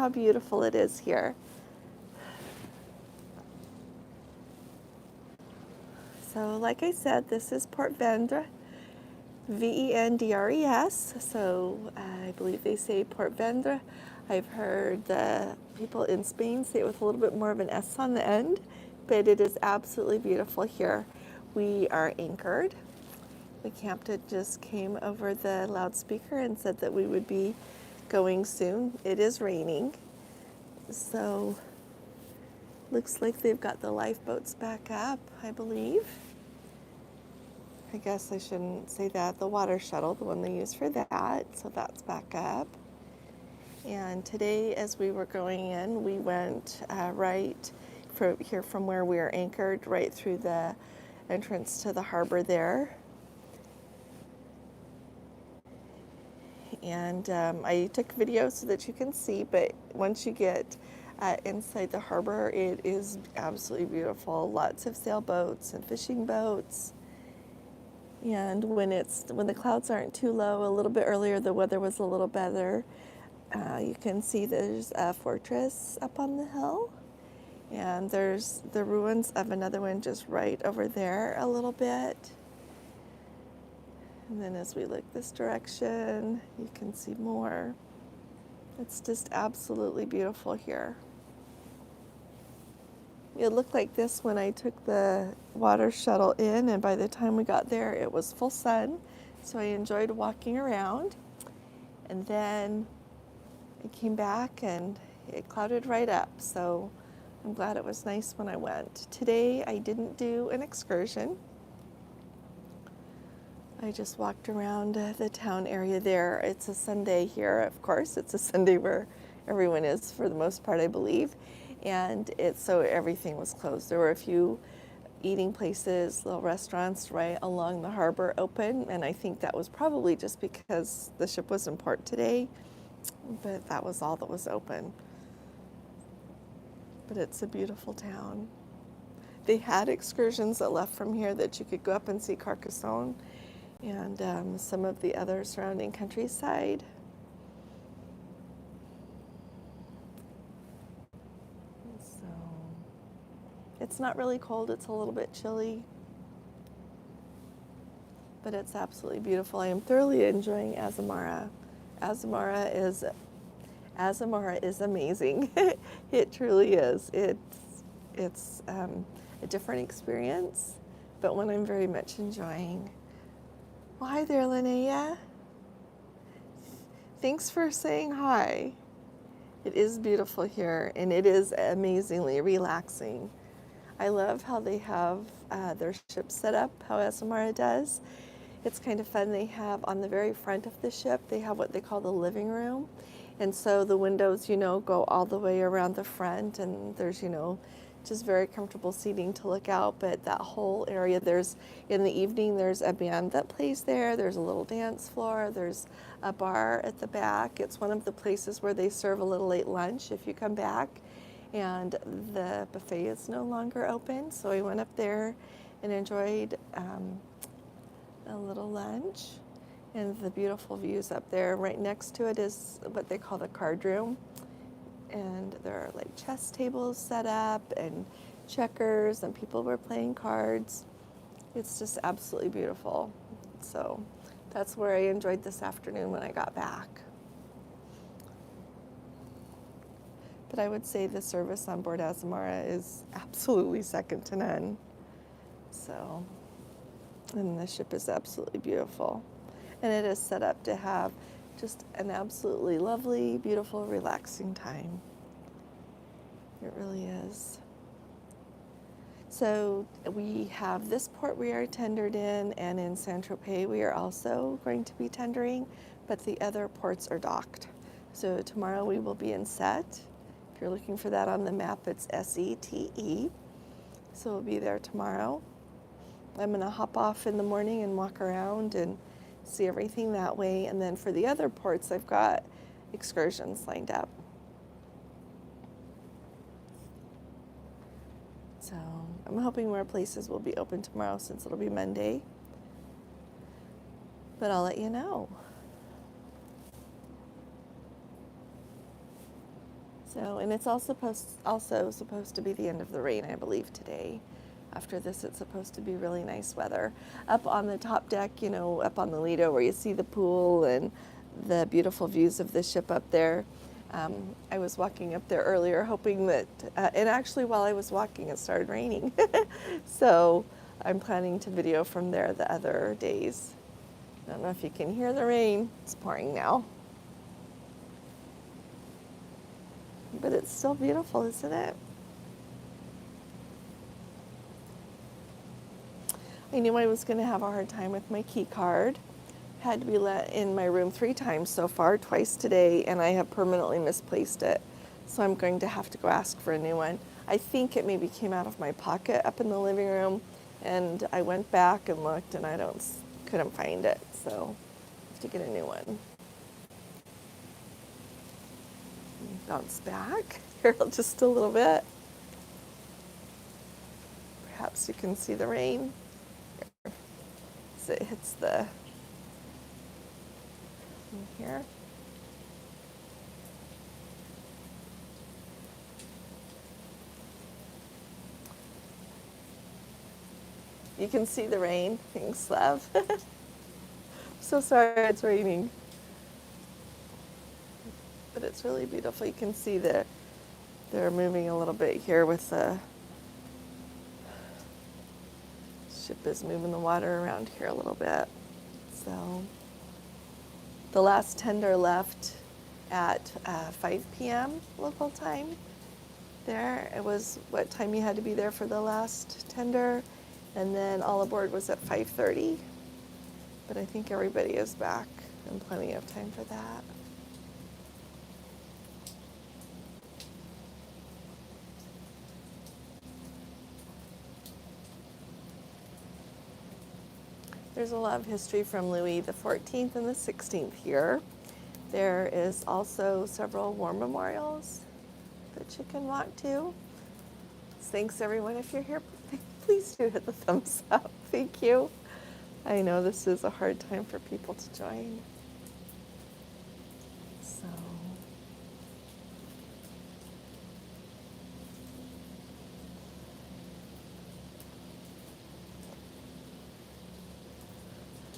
how beautiful it is here. So like I said, this is Port Vendres, Vendres. So I believe they say Port Vendres. I've heard the people in Spain say it with a little bit more of an S on the end, but it is absolutely beautiful here. We are anchored. The captain just came over the loudspeaker and said that we would be going soon. It is raining, so looks like they've got the lifeboats back up, I believe. I guess I shouldn't say that. The water shuttle, the one they use for that, so that's back up. And today, as we were going in, we went right from where we are anchored, right through the entrance to the harbor there. And I took video so that you can see, but once you get inside the harbor, it is absolutely beautiful. Lots of sailboats and fishing boats. And when the clouds aren't too low, a little bit earlier, the weather was a little better. You can see there's a fortress up on the hill, and there's the ruins of another one just right over there a little bit. And then as we look this direction, you can see more. It's just absolutely beautiful here. It looked like this when I took the water shuttle in, and by the time we got there, it was full sun. So I enjoyed walking around. And then I came back and it clouded right up. So I'm glad it was nice when I went. Today, I didn't do an excursion. I just walked around the town area there. It's a Sunday here, of course. It's a Sunday where everyone is for the most part, I believe. And so everything was closed. There were a few eating places, little restaurants right along the harbor open. And I think that was probably just because the ship was in port today. But that was all that was open. But it's a beautiful town. They had excursions that left from here that you could go up and see Carcassonne and some of the other surrounding countryside. So it's not really cold, it's a little bit chilly, but it's absolutely beautiful. I am thoroughly enjoying Azamara. Azamara is amazing. It truly is. It's a different experience, but one I'm very much enjoying. Well, hi there, Linnea. Thanks for saying hi. It is beautiful here, and it is amazingly relaxing. I love how they have their ship set up, how Azamara does. It's kind of fun. They have on the very front of the ship, they have what they call the living room. And so the windows, go all the way around the front, and there's, just very comfortable seating to look out. But that whole area, in the evening, there's a band that plays there. There's a little dance floor. There's a bar at the back. It's one of the places where they serve a little late lunch if you come back. And the buffet is no longer open. So we went up there and enjoyed a little lunch. And the beautiful views up there. Right next to it is what they call the card room. And there are like chess tables set up and checkers, and people were playing cards. It's just absolutely beautiful. So that's where I enjoyed this afternoon when I got back. But I would say the service on board Azamara is absolutely second to none. So, and the ship is absolutely beautiful. And it is set up to have just an absolutely lovely, beautiful, relaxing time. It really is. So we have this port we are tendered in, and in Saint-Tropez we are also going to be tendering, but the other ports are docked. So tomorrow we will be in Sète. If you're looking for that on the map, it's S-E-T-E. So we'll be there tomorrow. I'm going to hop off in the morning and walk around and see everything that way. And then for the other ports, I've got excursions lined up. So I'm hoping more places will be open tomorrow since it'll be Monday. But I'll let you know. So, and it's also supposed to be the end of the rain, I believe, today. After this, it's supposed to be really nice weather. Up on the top deck, you know, up on the Lido where you see the pool and the beautiful views of the ship up there. I was walking up there earlier hoping that, and actually while I was walking, it started raining. So I'm planning to video from there the other days. I don't know if you can hear the rain. It's pouring now. But it's still beautiful, isn't it? I knew I was going to have a hard time with my key card. Had to be let in my room 3 times so far, twice today, and I have permanently misplaced it. So I'm going to have to go ask for a new one. I think it maybe came out of my pocket up in the living room, and I went back and looked, and couldn't find it. So I have to get a new one. Bounce back here just a little bit. Perhaps you can see the rain as it hits the here. You can see the rain. Thanks, love. So sorry it's raining. But it's really beautiful. You can see that they're moving a little bit here with the ship is moving the water around here a little bit. So the last tender left at 5 p.m. local time. There, it was what time you had to be there for the last tender, and then all aboard was at 5:30. But I think everybody is back and plenty of time for that. There's a lot of history from Louis the 14th and the 16th here. There is also several war memorials that you can walk to. Thanks everyone. If you're here, please do hit the thumbs up. Thank you. I know this is a hard time for people to join. So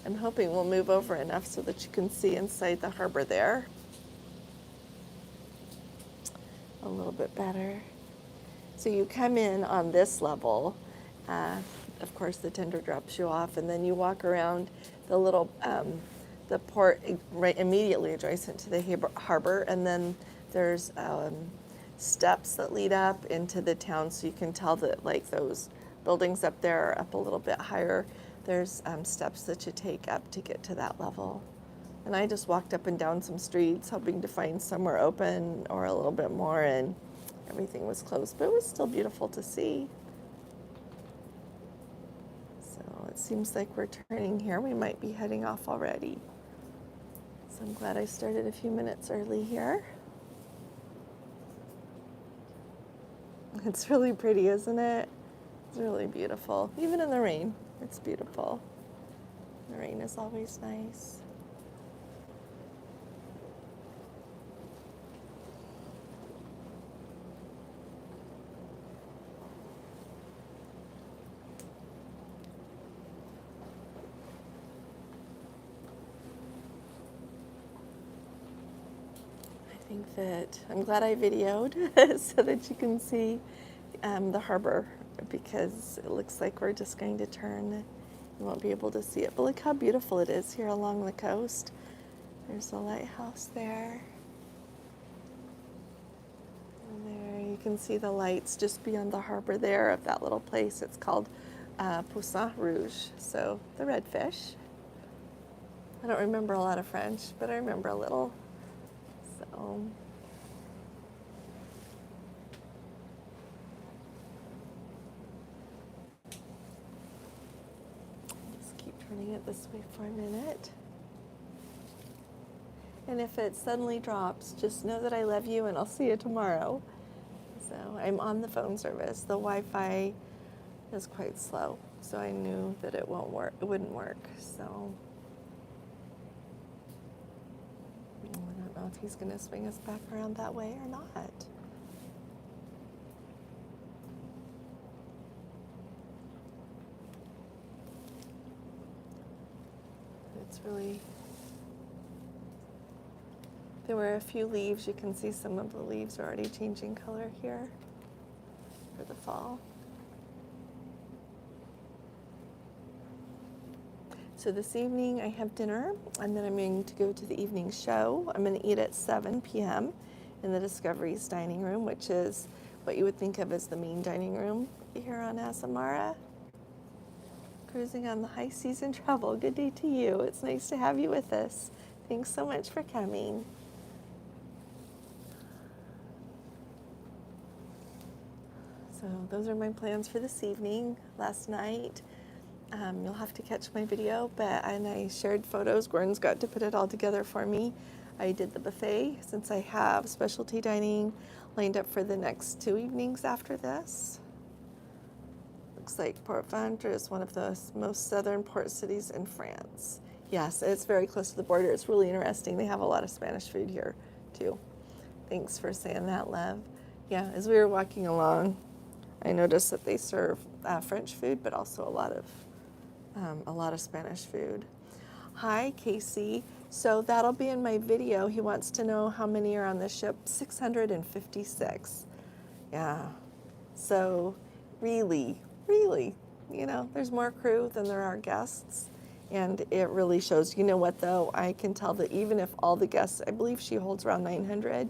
I'm hoping we'll move over enough so that you can see inside the harbor there a little bit better. So you come in on this level. Of course, the tender drops you off, and then you walk around the little, the port right immediately adjacent to the harbor, and then there's steps that lead up into the town, so you can tell that like those buildings up there are up a little bit higher. There's steps that you take up to get to that level. And I just walked up and down some streets hoping to find somewhere open or a little bit more, and everything was closed, but it was still beautiful to see. So it seems like we're turning here. We might be heading off already. So I'm glad I started a few minutes early here. It's really pretty, isn't it? It's really beautiful. Even in the rain, it's beautiful. The rain is always nice. I think that I'm glad I videoed so that you can see the harbor, because it looks like we're just going to turn. You won't be able to see it, but look how beautiful it is here along the coast. There's a lighthouse there. And there you can see the lights just beyond the harbor there of that little place. It's called Poussin Rouge, so the redfish. I don't remember a lot of French, but I remember a little. So just keep turning it this way for a minute. And if it suddenly drops, just know that I love you and I'll see you tomorrow. So I'm on the phone service. The Wi-Fi is quite slow, so I knew that it wouldn't work. So I don't know if he's going to swing us back around that way or not. It's really, there were a few leaves. You can see some of the leaves are already changing color here for the fall. So this evening I have dinner, and then I'm going to go to the evening show. I'm going to eat at 7 p.m. in the Discovery's dining room, which is what you would think of as the main dining room here on Azamara. Cruising on the high season travel. Good day to you. It's nice to have you with us. Thanks so much for coming. So those are my plans for this evening. Last night, you'll have to catch my video, and I shared photos. Gordon's got to put it all together for me. I did the buffet since I have specialty dining lined up for the next 2 evenings after this. Looks like Port Vendres is one of the most southern port cities in France. Yes, it's very close to the border. It's really interesting. They have a lot of Spanish food here too. Thanks for saying that, love. Yeah, as we were walking along, I noticed that they serve French food, but also a lot of Spanish food. Hi, Casey. So that'll be in my video. He wants to know how many are on the ship. 656. Yeah. So really, there's more crew than there are guests. And it really shows. You know what, though? I can tell that even if all the guests, I believe she holds around 900,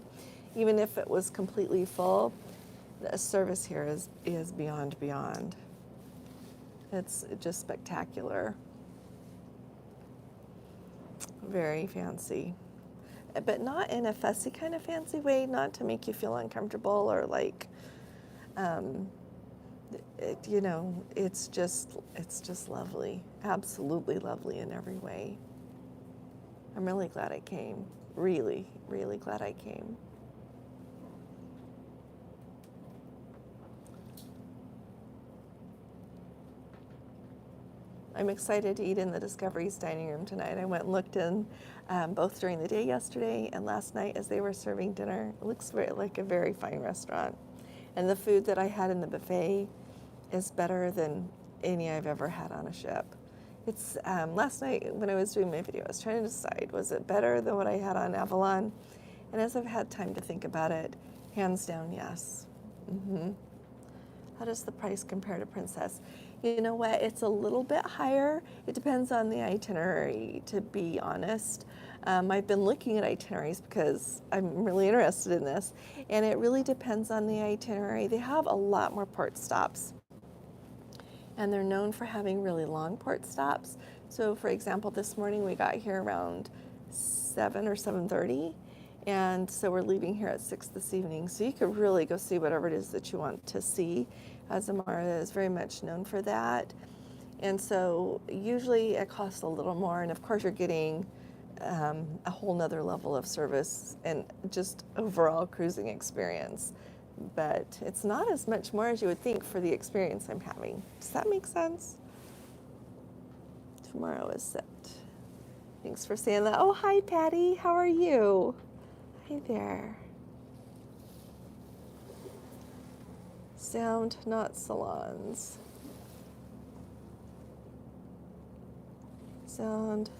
even if it was completely full, the service here is beyond. It's just spectacular. Very fancy. But not in a fussy kind of fancy way, not to make you feel uncomfortable or like, it's just lovely. Absolutely lovely in every way. I'm really glad I came. Really, really glad I came. I'm excited to eat in the Discovery's dining room tonight. I went and looked in both during the day yesterday and last night as they were serving dinner. It looks like a very fine restaurant. And the food that I had in the buffet is better than any I've ever had on a ship. It's last night when I was doing my video, I was trying to decide, was it better than what I had on Avalon? And as I've had time to think about it, hands down, yes. How does the price compare to Princess? You know what, it's a little bit higher. It depends on the itinerary, to be honest. I've been looking at itineraries because I'm really interested in this, and it really depends on the itinerary. They have a lot more port stops, and they're known for having really long port stops. So for example, this morning we got here around 7 or 7:30, and so we're leaving here at 6 this evening. So you could really go see whatever it is that you want to see. Azamara is very much known for that. And so usually it costs a little more, and of course you're getting a whole nother level of service and just overall cruising experience. But it's not as much more as you would think for the experience I'm having. Does that make sense? Tomorrow is set. Thanks for saying that. Oh, hi, Patty. How are you? Hi there. Sound, not salons. Sound.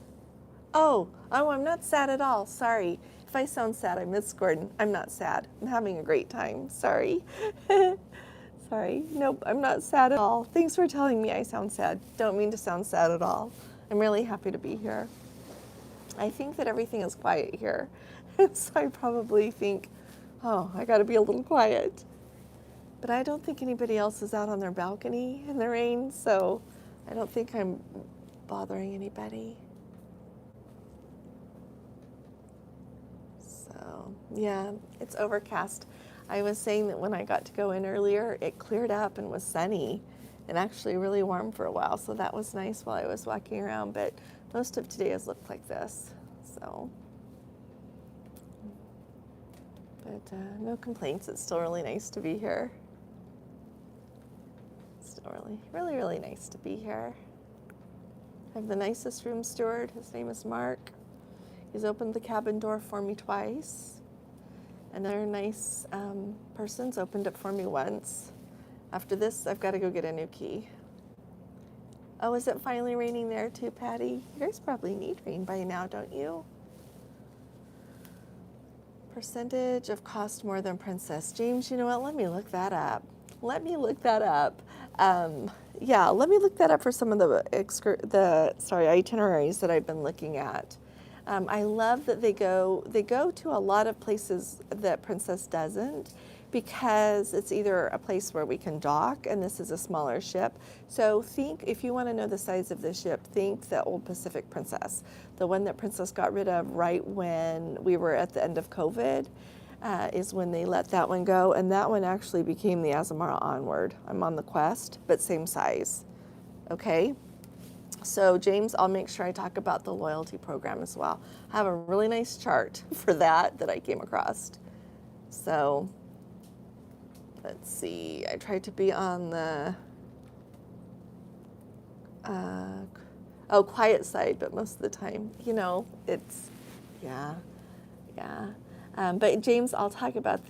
Oh, I'm not sad at all. Sorry. If I sound sad, I miss Gordon. I'm not sad. I'm having a great time. Sorry. Sorry. Nope, I'm not sad at all. Thanks for telling me I sound sad. Don't mean to sound sad at all. I'm really happy to be here. I think that everything is quiet here. So I probably think, oh, I got to be a little quiet. But I don't think anybody else is out on their balcony in the rain, so I don't think I'm bothering anybody. So, yeah, it's overcast. I was saying that when I got to go in earlier, it cleared up and was sunny and actually really warm for a while, so that was nice while I was walking around, but most of today has looked like this, so. But no complaints. It's still really nice to be here. Still really nice to be here. I have the nicest room steward. His name is Mark. He's opened the cabin door for me twice. Another nice person's opened it for me once. After this, I've got to go get a new key. Oh, is it finally raining there too, Patty? You guys probably need rain by now, don't you? Percentage of cost more than Princess. James, you know what? Let me look that up. Let me look that up. Yeah, let me look that up for some of the itineraries that I've been looking at. I love that they go to a lot of places that Princess doesn't, because it's either a place where we can dock, and this is a smaller ship. So think, if you want to know the size of the ship, think the old Pacific Princess, the one that Princess got rid of right when we were at the end of COVID, is when they let that one go, and that one actually became the Azamara Onward. I'm on the Quest, but same size. Okay. So James, I'll make sure I talk about the loyalty program as well. I have a really nice chart for that I came across. So let's see, I tried to be on the quiet side, but most of the time, it's, yeah. But James, I'll talk about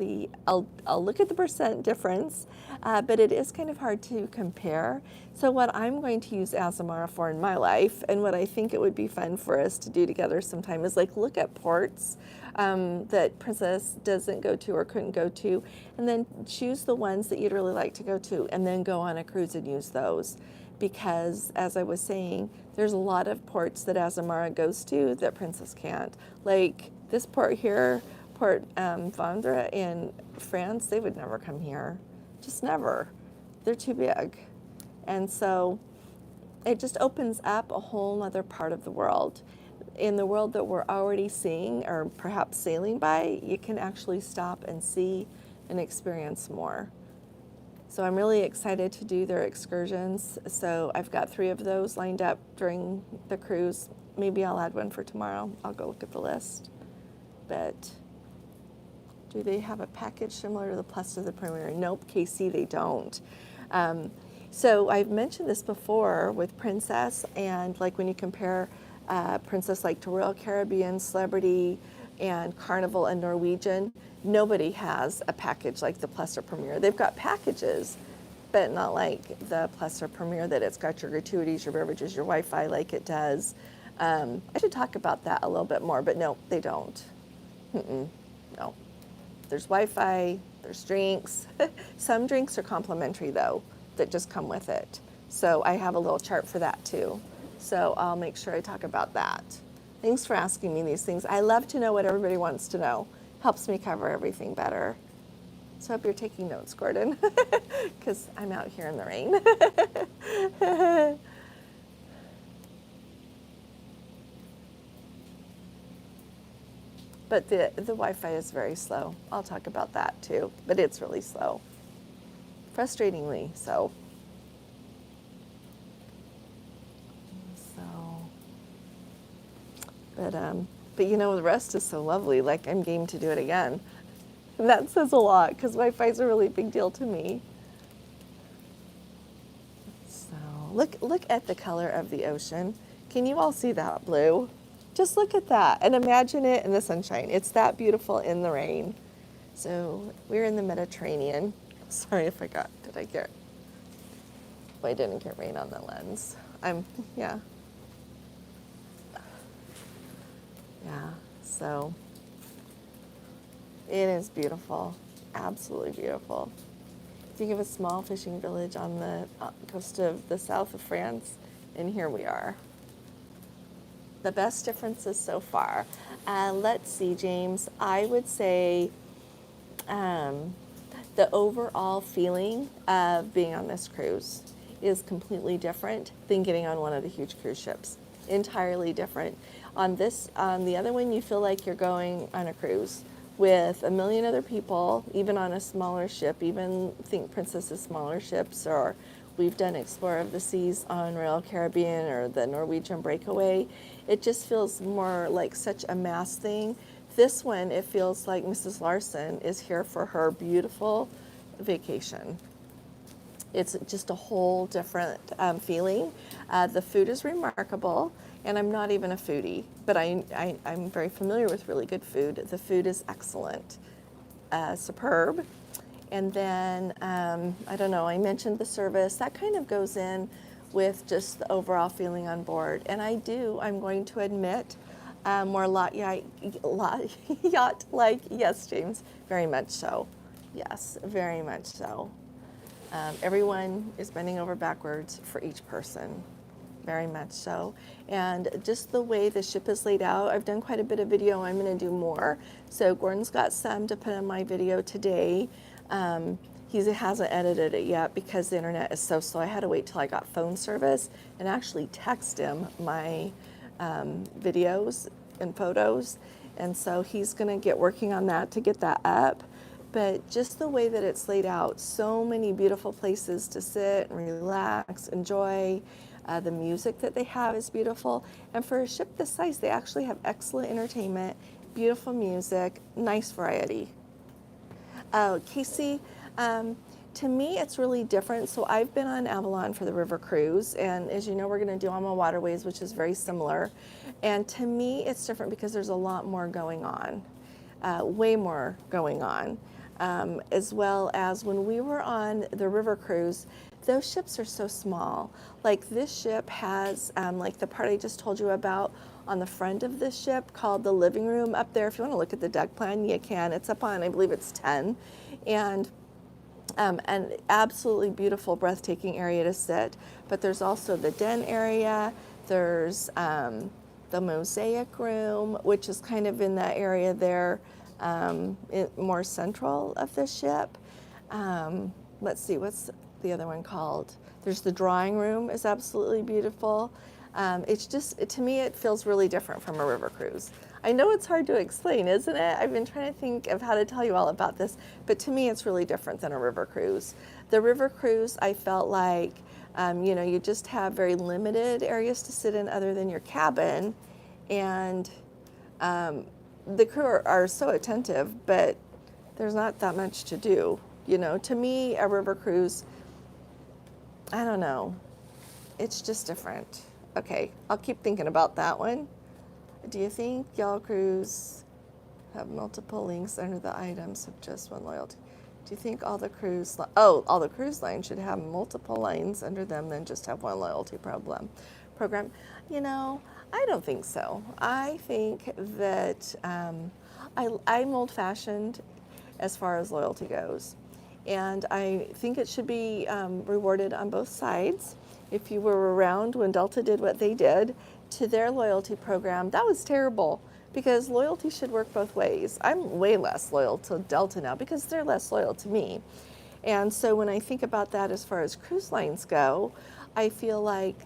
I'll look at the percent difference, but it is kind of hard to compare. So what I'm going to use Azamara for in my life, and what I think it would be fun for us to do together sometime, is like look at ports that Princess doesn't go to or couldn't go to, and then choose the ones that you'd really like to go to, and then go on a cruise and use those. Because as I was saying, there's a lot of ports that Azamara goes to that Princess can't. Like this port here, Port Vendres in France, they would never come here, just never. They're too big. And so it just opens up a whole other part of the world. In the world that we're already seeing or perhaps sailing by, you can actually stop and see and experience more. So I'm really excited to do their excursions. So I've got 3 of those lined up during the cruise. Maybe I'll add one for tomorrow. I'll go look at the list. But do they have a package similar to the Plus to the Premier? Nope, KC, they don't. So I've mentioned this before with Princess, and like when you compare Princess like to Royal Caribbean, Celebrity, and Carnival and Norwegian, nobody has a package like the Plus or Premier. They've got packages, but not like the Plus or Premier, that it's got your gratuities, your beverages, your Wi-Fi like it does. I should talk about that a little bit more, but no, they don't. No. There's Wi-Fi, there's drinks. Some drinks are complimentary though, that just come with it. So I have a little chart for that too. So I'll make sure I talk about that. Thanks for asking me these things. I love to know what everybody wants to know. Helps me cover everything better. So I hope you're taking notes, Gordon, because I'm out here in the rain. But the Wi-Fi is very slow. I'll talk about that too, but it's really slow. Frustratingly so. But you know, the rest is so lovely. Like, I'm game to do it again. And that says a lot, because Wi-Fi is a really big deal to me. So look at the color of the ocean. Can you all see that blue? Just look at that and imagine it in the sunshine. It's that beautiful in the rain. So we're in the Mediterranean. Sorry if did I get, well, I didn't get rain on the lens. Yeah, so it is beautiful, absolutely beautiful. Think of a small fishing village on the coast of the south of France, and here we are. The best differences so far. Let's see, James, I would say the overall feeling of being on this cruise is completely different than getting on one of the huge cruise ships. Entirely different. On the other one, you feel like you're going on a cruise with a million other people, even on a smaller ship, even think Princess's smaller ships, or we've done Explorer of the Seas on Royal Caribbean or the Norwegian Breakaway. It just feels more like such a mass thing. This one, it feels like Mrs. Larson is here for her beautiful vacation. It's just a whole different feeling. The food is remarkable, and I'm not even a foodie, but I'm very familiar with really good food. The food is excellent, superb. And then, I don't know, I mentioned the service. That kind of goes in with just the overall feeling on board. And I'm going to admit, more yacht-like, yes, James, very much so. Yes, very much so. Everyone is bending over backwards for each person, very much so. And just the way the ship is laid out, I've done quite a bit of video, I'm gonna do more. So Gordon's got some to put in my video today. He hasn't edited it yet because the internet is so slow. I had to wait till I got phone service and actually text him my videos and photos. And so he's gonna get working on that to get that up. But just the way that it's laid out, so many beautiful places to sit and relax, enjoy. The music that they have is beautiful. And for a ship this size, they actually have excellent entertainment, beautiful music, nice variety. Casey, to me, it's really different. So I've been on Avalon for the river cruise, and as you know, we're going to do Alma Waterways, which is very similar. And to me, it's different because there's a lot more going on, way more going on. As well as when we were on the river cruise, those ships are so small. Like this ship has, like the part I just told you about on the front of this ship called the living room up there. If you want to look at the deck plan, you can. It's up on, I believe it's 10. And an absolutely beautiful, breathtaking area to sit. But there's also the den area. There's the mosaic room, which is kind of in that area there, more central of the ship. Let's see, what's the other one called? There's the drawing room, is absolutely beautiful. It's just, to me, it feels really different from a river cruise. I know it's hard to explain, isn't it? I've been trying to think of how to tell you all about this, but to me, it's really different than a river cruise. The river cruise, I felt like, you know, you just have very limited areas to sit in other than your cabin, and the crew are so attentive, but there's not that much to do. You know, to me, a river cruise, I don't know, it's just different. Okay, I'll keep thinking about that one. Do you think y'all cruise have multiple links under the items of just one loyalty? Do you think all the cruise lines should have multiple lines under them than just have one loyalty program? You know, I don't think so. I think that I'm old-fashioned as far as loyalty goes. And I think it should be rewarded on both sides. If you were around when Delta did what they did to their loyalty program, that was terrible, because loyalty should work both ways. I'm way less loyal to Delta now because they're less loyal to me. And so when I think about that as far as cruise lines go, I feel like,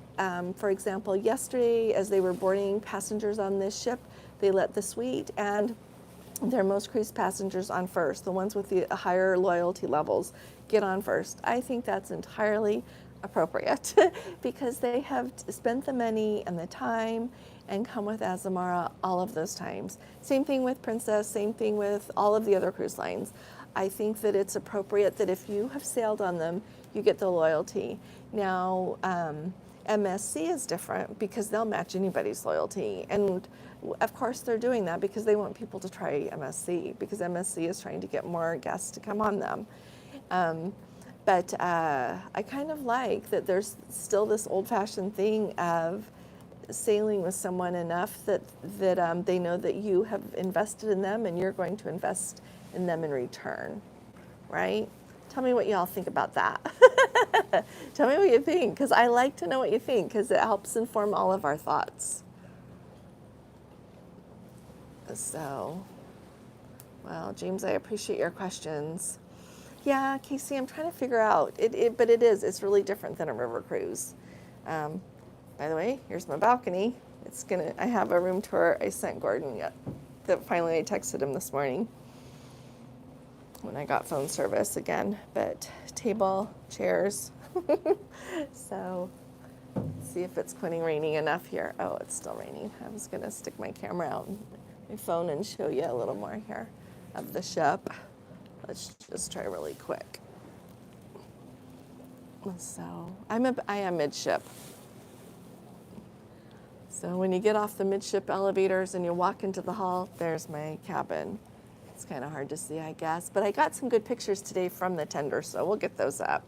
for example, yesterday as they were boarding passengers on this ship, they let the suite and their most cruise passengers on first, the ones with the higher loyalty levels, get on first. I think that's entirely appropriate because they have spent the money and the time and come with Azamara all of those times. Same thing with Princess, same thing with all of the other cruise lines. I think that it's appropriate that if you have sailed on them, you get the loyalty. Now, MSC is different because they'll match anybody's loyalty. And of course they're doing that because they want people to try MSC, because MSC is trying to get more guests to come on them. But I kind of like that there's still this old-fashioned thing of sailing with someone enough that they know that you have invested in them and you're going to invest in them in return, right? Tell me what y'all think about that. Tell me what you think, because I like to know what you think, because it helps inform all of our thoughts. So, well, James, I appreciate your questions. Yeah, Casey, I'm trying to figure out, but it's really different than a river cruise. By the way, here's my balcony. I have a room tour I sent Gordon that finally I texted him this morning when I got phone service again, but table, chairs. So, let's see if it's quitting raining enough here. Oh, it's still raining. I was gonna stick my camera out and my phone and show you a little more here of the ship. Let's just try really quick. So, I am midship. So when you get off the midship elevators and you walk into the hall, there's my cabin. It's kind of hard to see, I guess, but I got some good pictures today from the tender, so we'll get those up.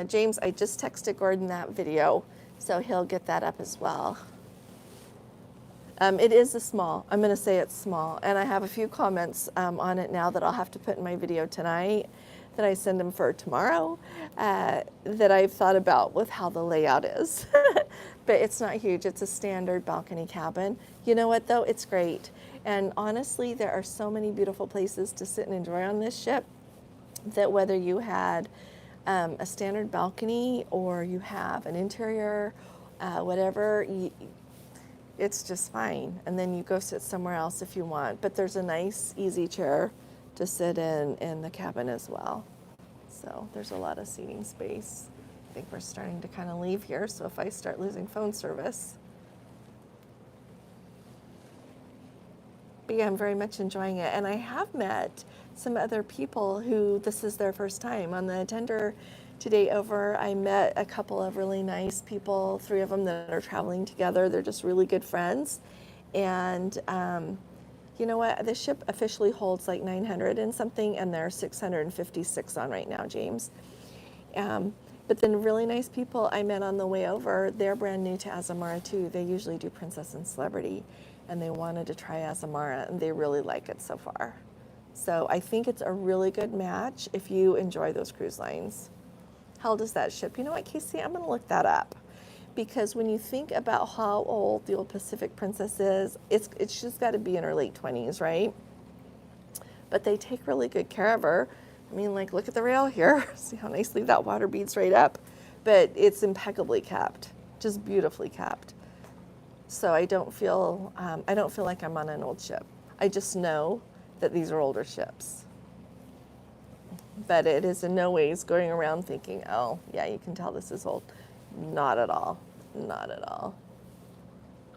James, I just texted Gordon that video, so he'll get that up as well. It is a small. I'm going to say it's small. And I have a few comments on it now that I'll have to put in my video tonight that I send them for tomorrow that I've thought about with how the layout is. But it's not huge. It's a standard balcony cabin. You know what, though? It's great. And honestly, there are so many beautiful places to sit and enjoy on this ship that whether you had a standard balcony or you have an interior, whatever, it's just fine. And then you go sit somewhere else if you want. But there's a nice, easy chair to sit in the cabin as well. So there's a lot of seating space. I think we're starting to kind of leave here, so if I start losing phone service. But yeah, I'm very much enjoying it. And I have met some other people who this is their first time. On the tender today over, I met a couple of really nice people, 3 of them that are traveling together. They're just really good friends. And you know what? The ship officially holds like 900 and something, and there are 656 on right now, James. But then really nice people I met on the way over, they're brand new to Azamara too. They usually do Princess and Celebrity, and they wanted to try Azamara, and they really like it so far. So I think it's a really good match if you enjoy those cruise lines. How old is that ship? You know what, Casey? I'm going to look that up. Because when you think about how old the old Pacific Princess is, it's just got to be in her late 20s, right? But they take really good care of her. I mean, like, look at the rail here. See how nicely that water beads right up? But it's impeccably kept, just beautifully kept. So I don't feel like I'm on an old ship. I just know that these are older ships. But it is in no ways going around thinking, oh, yeah, you can tell this is old. Not at all. Not at all.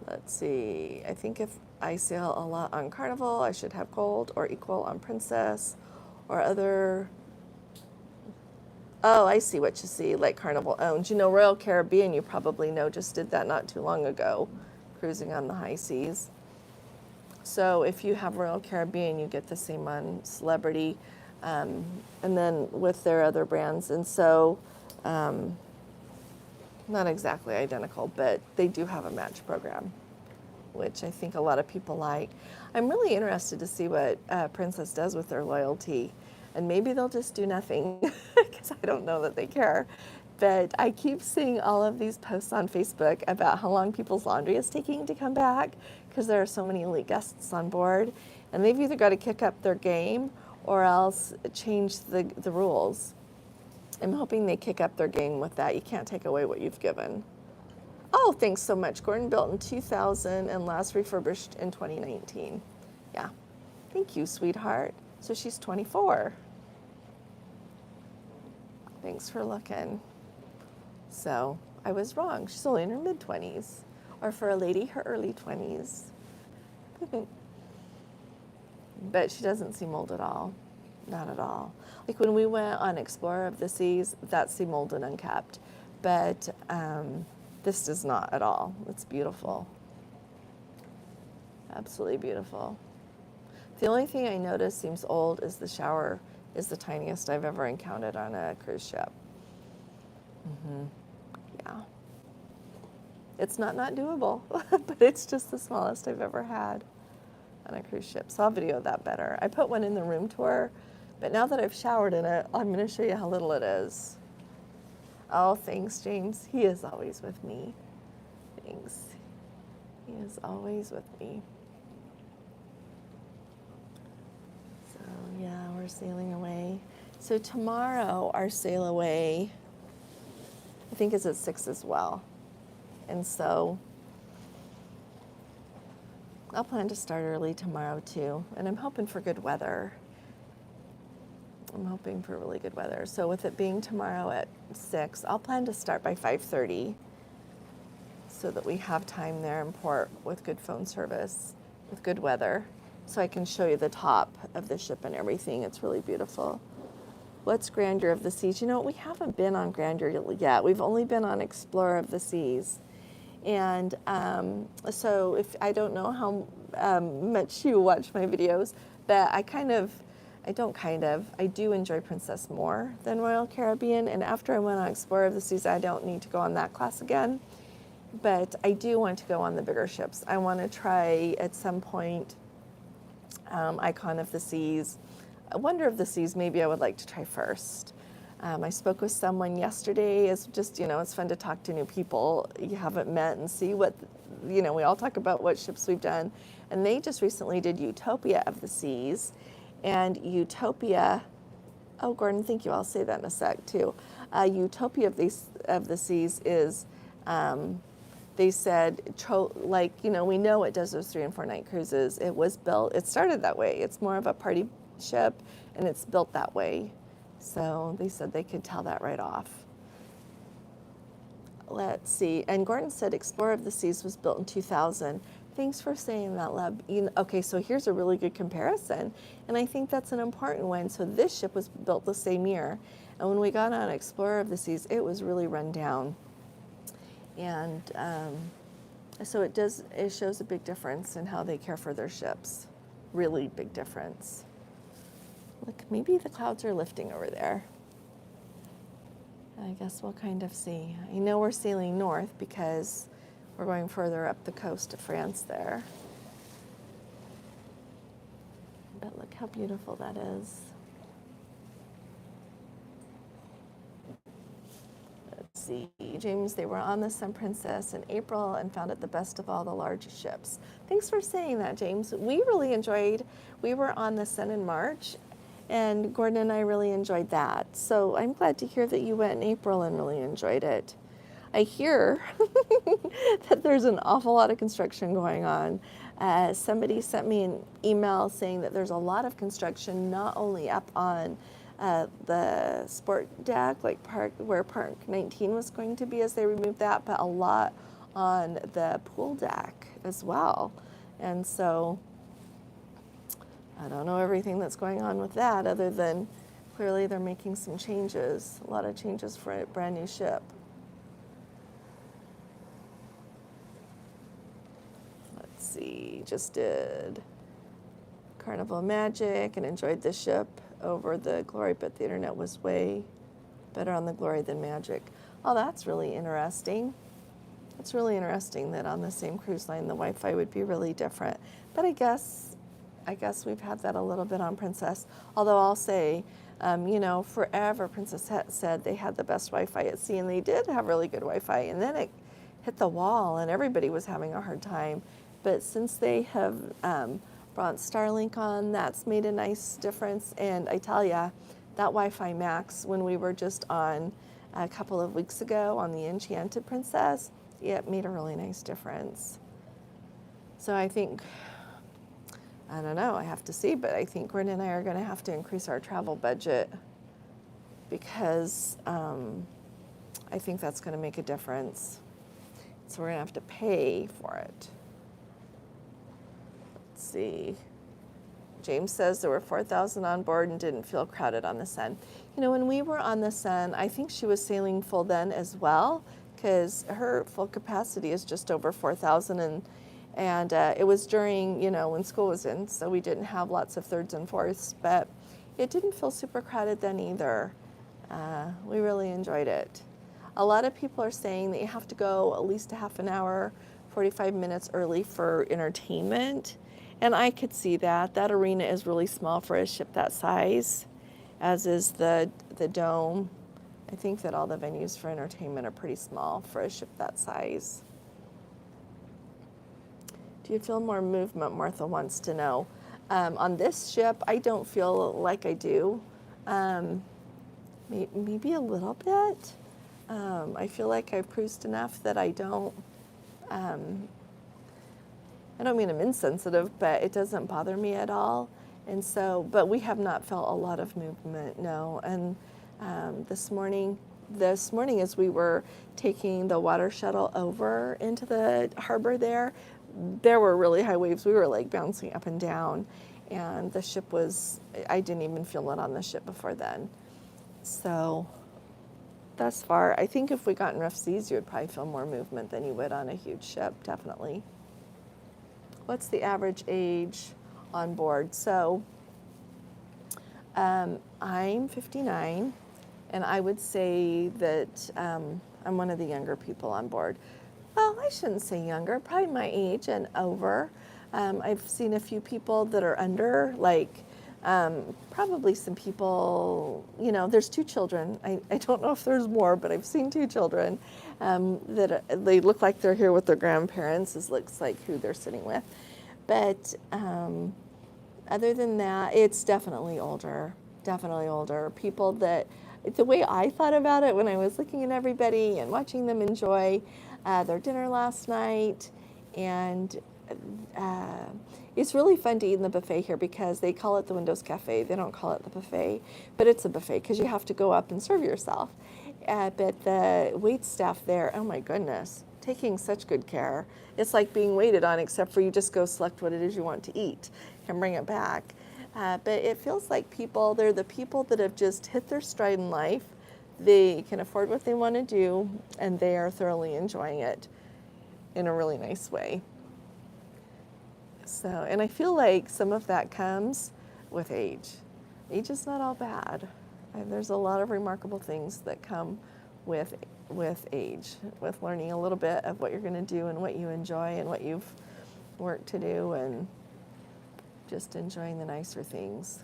Let's see. I think if I sail a lot on Carnival, I should have gold or equal on Princess or other. Oh, I see what you see, like Carnival owns. You know, Royal Caribbean, you probably know, just did that not too long ago, cruising on the high seas. So if you have Royal Caribbean, you get the same on Celebrity, and then with their other brands. And so, not exactly identical, but they do have a match program, which I think a lot of people like. I'm really interested to see what Princess does with their loyalty. And maybe they'll just do nothing, because I don't know that they care. But I keep seeing all of these posts on Facebook about how long people's laundry is taking to come back, because there are so many elite guests on board. And they've either got to kick up their game or else change the rules. I'm hoping they kick up their game with that. You can't take away what you've given. Oh, thanks so much. Gordon built in 2000 and last refurbished in 2019. Yeah. Thank you, sweetheart. So she's 24. Thanks for looking. So I was wrong. She's only in her mid-20s. Or for a lady, her early 20s. But she doesn't seem old at all. Not at all. Like when we went on Explorer of the Seas, that seemed old and unkept. But this does not at all. It's beautiful. Absolutely beautiful. The only thing I notice seems old is the shower is the tiniest I've ever encountered on a cruise ship. Yeah. It's not doable, but it's just the smallest I've ever had on a cruise ship. So I'll video that better. I put one in the room tour, but now that I've showered in it, I'm going to show you how little it is. Oh, thanks, James. He is always with me. Thanks. He is always with me. So yeah, we're sailing away. So tomorrow our sail away, I think, is at 6 as well. And so I'll plan to start early tomorrow too. And I'm hoping for good weather. I'm hoping for really good weather. So with it being tomorrow at 6, I'll plan to start by 5:30 so that we have time there in port with good phone service, with good weather, so I can show you the top of the ship and everything. It's really beautiful. What's Grandeur of the Seas? You know, we haven't been on Grandeur yet. We've only been on Explorer of the Seas. And so if I don't know how much you watch my videos, but I kind of I don't kind of. I do enjoy Princess more than Royal Caribbean, and after I went on Explorer of the Seas, I don't need to go on that class again. But I do want to go on the bigger ships. I want to try at some point Icon of the Seas. Wonder of the Seas, maybe I would like to try first. I spoke with someone yesterday. It's just, it's fun to talk to new people you haven't met and see what, we all talk about what ships we've done. And they just recently did Utopia of the Seas. And Utopia, oh, Gordon, thank you. I'll say that in a sec, too. Utopia of the Seas is, they said, we know it does those 3 and 4 night cruises. It was built, it started that way. It's more of a party ship, and it's built that way. So they said they could tell that right off. Let's see. And Gordon said Explorer of the Seas was built in 2000. Thanks for saying that, Leb. Okay, so here's a really good comparison. And I think that's an important one. So this ship was built the same year. And when we got on Explorer of the Seas, it was really run down. And so it shows a big difference in how they care for their ships. Really big difference. Look, maybe the clouds are lifting over there. I guess we'll kind of see. I know we're sailing north because we're going further up the coast of France there. But look how beautiful that is. Let's see. James, they were on the Sun Princess in April and found it the best of all the large ships. Thanks for saying that, James. We really enjoyed, we were on the Sun in March, and Gordon and I really enjoyed that. So I'm glad to hear that you went in April and really enjoyed it. I hear that there's an awful lot of construction going on. Somebody sent me an email saying that there's a lot of construction not only up on the sport deck, like where Park 19 was going to be as they removed that, but a lot on the pool deck as well. And so I don't know everything that's going on with that, other than clearly they're making some changes, a lot of changes for a brand new ship. Let's see, just did Carnival Magic and enjoyed the ship over the Glory, but the internet was way better on the Glory than Magic. Oh, that's really interesting. It's really interesting that on the same cruise line the Wi-Fi would be really different. But I guess we've had that a little bit on Princess. Although I'll say, forever Princess said they had the best Wi-Fi at sea, and they did have really good Wi-Fi. And then it hit the wall, and everybody was having a hard time. But since they have brought Starlink on, that's made a nice difference. And I tell ya, that Wi-Fi Max, when we were just on a couple of weeks ago on the Enchanted Princess, it made a really nice difference. So I think, I don't know, I have to see, but I think Gordon and I are going to have to increase our travel budget because I think that's going to make a difference. So we're going to have to pay for it. Let's see. James says there were 4,000 on board and didn't feel crowded on the Sun. When we were on the Sun, I think she was sailing full then as well, because her full capacity is just over 4,000, and it was during, when school was in, so we didn't have lots of thirds and fourths, but it didn't feel super crowded then either. We really enjoyed it. A lot of people are saying that you have to go at least a half an hour, 45 minutes early for entertainment, and I could see that. That arena is really small for a ship that size, as is the dome. I think that all the venues for entertainment are pretty small for a ship that size. Do you feel more movement, Martha wants to know. On this ship, I don't feel like I do. Maybe a little bit. I feel like I've cruised enough that I don't mean I'm insensitive, but it doesn't bother me at all. And so, but we have not felt a lot of movement, no. And this morning as we were taking the water shuttle over into the harbor there were really high waves. We were like bouncing up and down, and the ship I didn't even feel it on the ship before then. So thus far, I think if we got in rough seas, you would probably feel more movement than you would on a huge ship, definitely. What's the average age on board? So I'm 59, and I would say that I'm one of the younger people on board. Well, I shouldn't say younger, probably my age and over. I've seen a few people that are under, like probably some people, you know, there's 2 children. I don't know if there's more, but I've seen 2 children that they look like they're here with their grandparents. This looks like who they're sitting with. But other than that, it's definitely older. Definitely older. People that, the way I thought about it when I was looking at everybody and watching them enjoy their dinner last night, and uh, it's really fun to eat in the buffet here because they call it the Windows Cafe. They don't call it the buffet, but it's a buffet because you have to go up and serve yourself. But the wait staff there, oh my goodness, taking such good care. It's like being waited on, except for you just go select what it is you want to eat and bring it back. But it feels like people, they're the people that have just hit their stride in life. They can afford what they want to do, and they are thoroughly enjoying it in a really nice way. So, and I feel like some of that comes with age. Age is not all bad. There's a lot of remarkable things that come with age, with learning a little bit of what you're going to do and what you enjoy and what you've worked to do, and just enjoying the nicer things.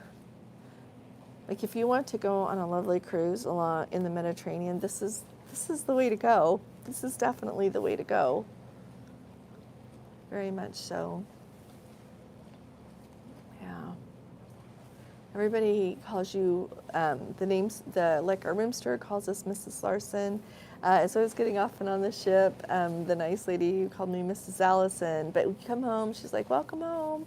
Like if you want to go on a lovely cruise along in the Mediterranean, this is the way to go. This is definitely the way to go. Very much so. Yeah. Everybody calls you the names. Like our room steward calls us Mrs. Larson. As I was getting off and on the ship, the nice lady called me Mrs. Allison. But we come home, she's like, "Welcome home,"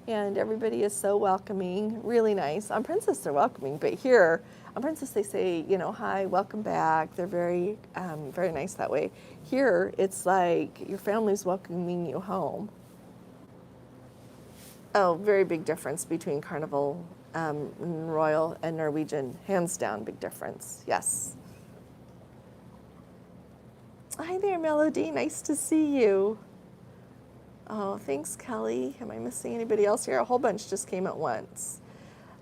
and everybody is so welcoming, really nice. On Princess, they're welcoming, but here on Princess, they say, you know, "Hi, welcome back." They're very, very nice that way. Here, it's like your family's welcoming you home. Oh, very big difference between Carnival, Royal, and Norwegian. Hands down, big difference. Yes. Hi there, Melody. Nice to see you. Oh, thanks, Kelly. Am I missing anybody else here? A whole bunch just came at once.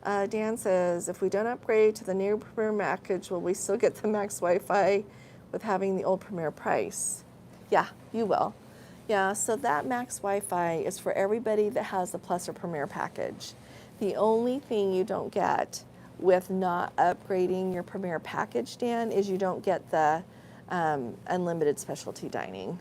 Dan says, if we don't upgrade to the new Premier package, will we still get the max Wi-Fi with having the old Premier price? Yeah, you will. Yeah, so that max Wi-Fi is for everybody that has the Plus or Premier package. The only thing you don't get with not upgrading your Premier package, Dan, is you don't get the unlimited specialty dining.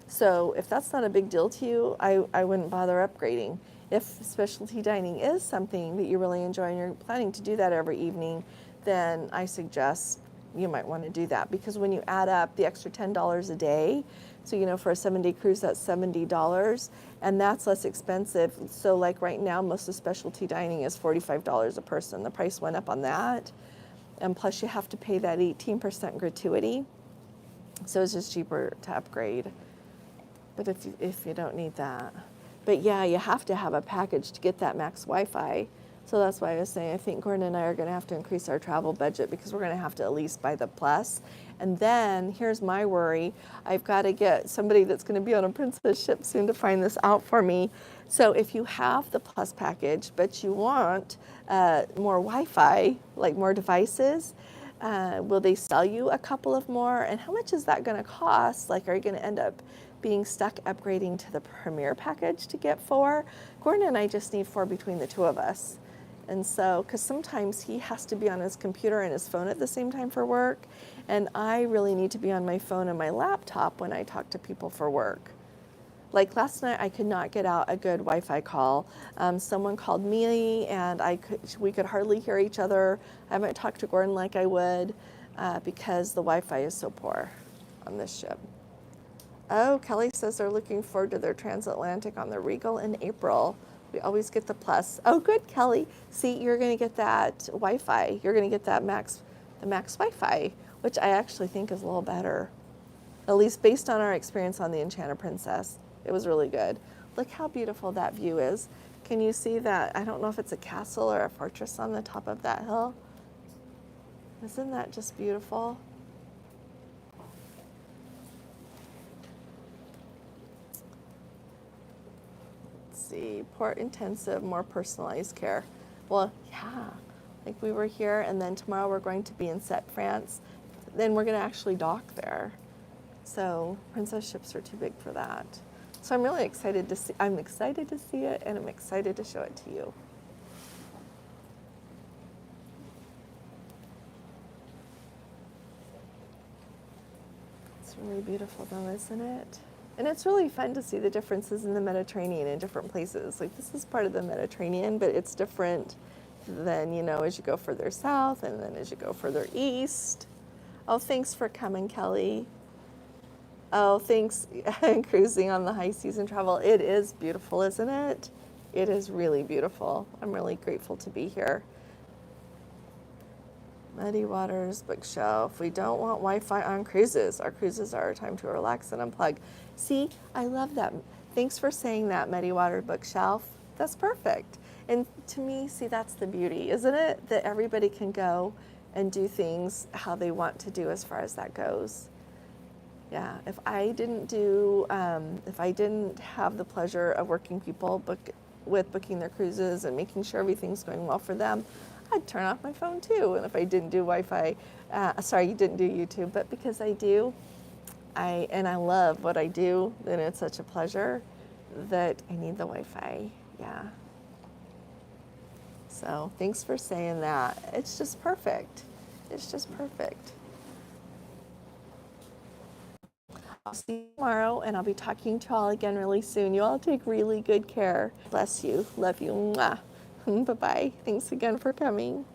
So if that's not a big deal to you, I wouldn't bother upgrading. If specialty dining is something that you really enjoy and you're planning to do that every evening, then I suggest you might want to do that, because when you add up the extra $10 a day, so you know for a 7-day cruise that's $70, and that's less expensive. So like right now, most of specialty dining is $45 a person. The price went up on that, and plus you have to pay that 18% gratuity. So it's just cheaper to upgrade. But if you don't need that. But yeah, you have to have a package to get that max Wi-Fi. So that's why I was saying I think Gordon and I are going to have to increase our travel budget, because we're going to have to at least buy the Plus. And then here's my worry. I've got to get somebody that's going to be on a Princess ship soon to find this out for me. So if you have the Plus package, but you want more Wi-Fi, like more devices, will they sell you a couple of more? And how much is that going to cost? Like, are you going to end up being stuck upgrading to the Premier package to get 4? Gordon and I just need 4 between the 2 of us. And so, because sometimes he has to be on his computer and his phone at the same time for work, and I really need to be on my phone and my laptop when I talk to people for work. Like last night, I could not get out a good Wi-Fi call. Someone called me, and we could hardly hear each other. I haven't talked to Gordon like I would because the Wi-Fi is so poor on this ship. Oh, Kelly says they're looking forward to their transatlantic on the Regal in April. We always get the Plus. Oh, good, Kelly. See, you're going to get that Wi-Fi. You're going to get that the max Wi-Fi, which I actually think is a little better, at least based on our experience on the Enchanted Princess. It was really good. Look how beautiful that view is. Can you see that? I don't know if it's a castle or a fortress on the top of that hill. Isn't that just beautiful? Let's see, port intensive, more personalized care. Well, yeah, like we were here, and then tomorrow we're going to be in Sète, France. Then we're going to actually dock there. So princess ships are too big for that. So I'm really excited to see. I'm excited to see it, and I'm excited to show it to you. It's really beautiful, though, isn't it? And it's really fun to see the differences in the Mediterranean in different places. Like this is part of the Mediterranean, but it's different than, you know, as you go further south and then as you go further east. Oh, thanks for coming, Kelly. Oh, thanks. Cruising on the high seas and travel. It is beautiful, isn't it? It is really beautiful. I'm really grateful to be here. Muddy Waters bookshelf. We don't want Wi-Fi on cruises. Our cruises are a time to relax and unplug. See, I love that. Thanks for saying that, Muddy Water bookshelf. That's perfect. And to me, see, that's the beauty, isn't it? That everybody can go and do things how they want to do as far as that goes. Yeah, if I didn't have the pleasure of working people with booking their cruises and making sure everything's going well for them, I'd turn off my phone too. And if I didn't do Wi-Fi, sorry, you didn't do YouTube, but because I do, I love what I do, then it's such a pleasure that I need the Wi-Fi. Yeah. So thanks for saying that. It's just perfect. It's just perfect. I'll see you tomorrow, and I'll be talking to you all again really soon. You all take really good care. Bless you. Love you. Mwah. Bye-bye. Thanks again for coming.